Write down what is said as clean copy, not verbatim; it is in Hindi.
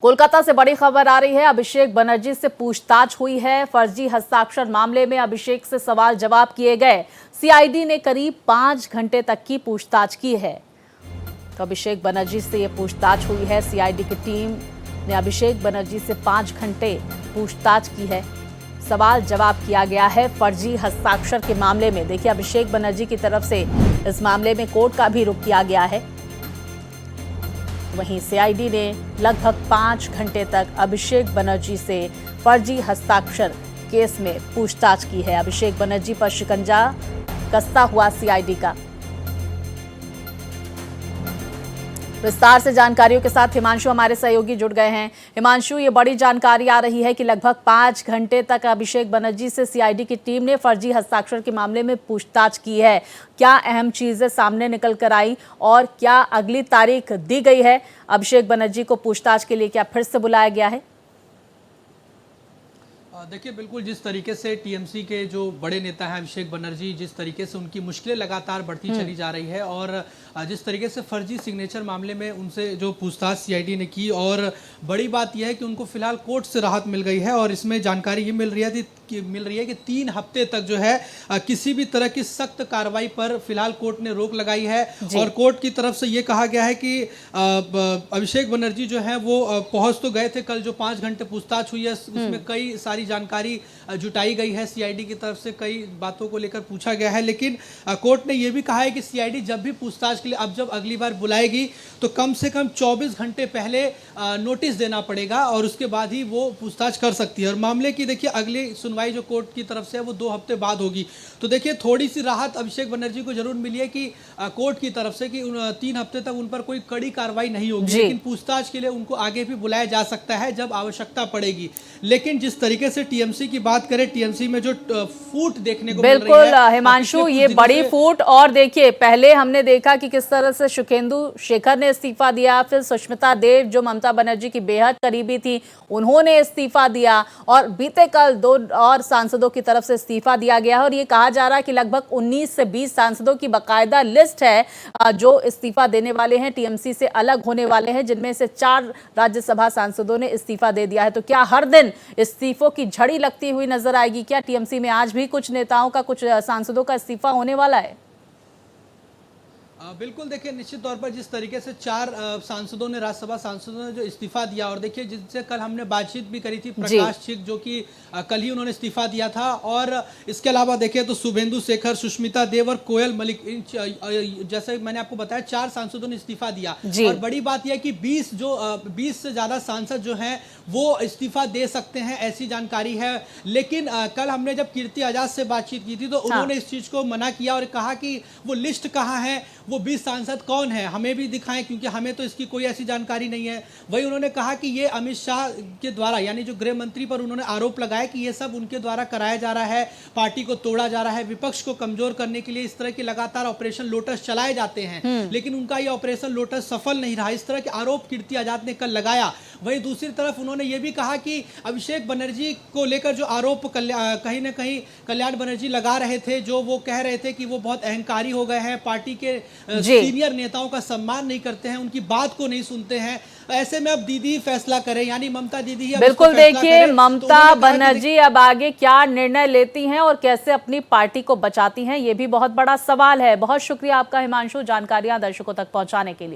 कोलकाता से बड़ी खबर आ रही है। अभिषेक बनर्जी से पूछताछ हुई है। फर्जी हस्ताक्षर मामले में अभिषेक से सवाल जवाब किए गए। सीआईडी ने करीब 5 घंटे तक की पूछताछ की है। तो अभिषेक बनर्जी से ये पूछताछ हुई है। सीआईडी की टीम ने अभिषेक बनर्जी से 5 घंटे पूछताछ की है। सवाल जवाब किया गया है फर्जी हस्ताक्षर के मामले में। देखिए, अभिषेक बनर्जी की तरफ से इस मामले में कोर्ट का भी रुख किया गया है। वहीं सीआईडी ने लगभग 5 घंटे तक अभिषेक बनर्जी से फर्जी हस्ताक्षर केस में पूछताछ की है। अभिषेक बनर्जी पर शिकंजा कसता हुआ सीआईडी का। विस्तार से जानकारियों के साथ हिमांशु हमारे सहयोगी जुड़ गए हैं। हिमांशु, ये बड़ी जानकारी आ रही है कि लगभग 5 घंटे तक अभिषेक बनर्जी से सीआईडी की टीम ने फर्जी हस्ताक्षर के मामले में पूछताछ की है। क्या अहम चीजें सामने निकल कर आई और क्या अगली तारीख दी गई है? अभिषेक बनर्जी को पूछताछ के लिए क्या फिर से बुलाया गया है? देखिए, बिल्कुल जिस तरीके से टीएमसी के जो बड़े नेता हैं अभिषेक बनर्जी, जिस तरीके से उनकी मुश्किलें लगातार बढ़ती चली जा रही है और जिस तरीके से फर्जी सिग्नेचर मामले में उनसे जो पूछताछ सीआईडी ने की, और बड़ी बात यह है कि उनको फिलहाल कोर्ट से राहत मिल गई है। और इसमें जानकारी ये मिल रही है कि 3 हफ्ते तक जो है किसी भी तरह की सख्त कार्रवाई पर फिलहाल कोर्ट ने रोक लगाई है। और कोर्ट की तरफ से ये कहा गया है कि अभिषेक बनर्जी जो है वो पहुंच तो गए थे। कल जो 5 घंटे पूछताछ हुई है उसमें कई सारी जानकारी जुटाई गई है। सीआईडी की तरफ से कई बातों को लेकर पूछा गया है, लेकिन कोर्ट ने यह भी कहा है कि सीआईडी जब भी पूछताछ के लिए अब जब अगली बार बुलाएगी तो कम से कम 24 घंटे पहले नोटिस देना पड़ेगा और उसके बाद ही वो पूछताछ कर सकती है। और मामले की देखिए अगली सुनवाई जो कोर्ट की तरफ से है वो 2 हफ्ते बाद होगी। तो देखिए, थोड़ी सी राहत अभिषेक बनर्जी को जरूर मिली है कि कोर्ट की तरफ से कि 3 हफ्ते तक उन पर कोई कड़ी कार्रवाई नहीं होगी, लेकिन पूछताछ के लिए उनको आगे भी बुलाया जा सकता है जब आवश्यकता पड़ेगी। लेकिन जिस तरीके से टीएमसी की बात करें, टीएमसी में जो फूट देखने को मिल रही है, बिल्कुल हिमांशु, ये बड़ी फूट। और देखिए, पहले हमने देखा कि किस तरह से सुखेंदु शेखर ने इस्तीफा दिया, फिर सुष्मिता देव जो ममता बनर्जी की बेहद करीबी थी उन्होंने इस्तीफा दिया, और बीते कल 2 और सांसदों की तरफ से इस्तीफा दिया गया है। और ये कहा जा रहा है कि लगभग 19 से 20 सांसदों की बाकायदा लिस्ट है जो इस्तीफा देने वाले हैं, टीएमसी से अलग होने वाले हैं, जिनमें से 4 राज्यसभा सांसदों ने इस्तीफा दे दिया है। तो क्या हर दिन इस्तीफों की झड़ी लगती हुई नजर आएगी? क्या टीएमसी में आज भी कुछ नेताओं का, कुछ सांसदों का इस्तीफा होने वाला है? बिल्कुल, देखिए निश्चित तौर पर जिस तरीके से 4 सांसदों ने, राज्यसभा सांसदों ने जो इस्तीफा दिया, और देखिए जिनसे कल हमने बातचीत भी करी थी, प्रकाश चिक जो कि कल ही उन्होंने इस्तीफा दिया था, और इसके अलावा देखिए तो शुभेंदु शेखर, सुष्मिता देव और कोयल मलिक, जैसे मैंने आपको बताया 4 सांसदों ने इस्तीफा दिया। और बड़ी बात यह कि 20 से ज्यादा सांसद जो हैं वो इस्तीफा दे सकते हैं, ऐसी जानकारी है। लेकिन कल हमने जब कीर्ति आजाद से बातचीत की थी तो उन्होंने इस चीज को मना किया और कहा कि वो लिस्ट कहाँ है, वो 20 सांसद कौन है, हमें भी दिखाएं, क्योंकि हमें तो इसकी कोई ऐसी जानकारी नहीं है। वही उन्होंने कहा कि ये अमित शाह के द्वारा, यानी जो गृह मंत्री पर उन्होंने आरोप लगाया कि ये सब उनके द्वारा कराया जा रहा है, पार्टी को तोड़ा जा रहा है, विपक्ष को कमजोर करने के लिए इस तरह के लगातार ऑपरेशन लोटस चलाए जाते हैं, लेकिन उनका ये ऑपरेशन लोटस सफल नहीं रहा। इस तरह के आरोप कीर्ति आजाद ने कल लगाया। वहीं दूसरी तरफ उन्होंने ये भी कहा कि अभिषेक बनर्जी को लेकर जो आरोप कहीं ना कहीं कल्याण बनर्जी लगा रहे थे, जो वो कह रहे थे कि वो बहुत अहंकारी हो गए हैं, पार्टी के सीनियर नेताओं का सम्मान नहीं करते हैं, उनकी बात को नहीं सुनते हैं, ऐसे में अब दीदी फैसला करें, यानी ममता दीदी ही। बिल्कुल, देखिए ममता बनर्जी अब आगे क्या निर्णय लेती हैं और कैसे अपनी पार्टी को बचाती हैं, ये भी बहुत बड़ा सवाल है। बहुत शुक्रिया आपका हिमांशु, जानकारियां दर्शकों तक पहुंचाने के लिए।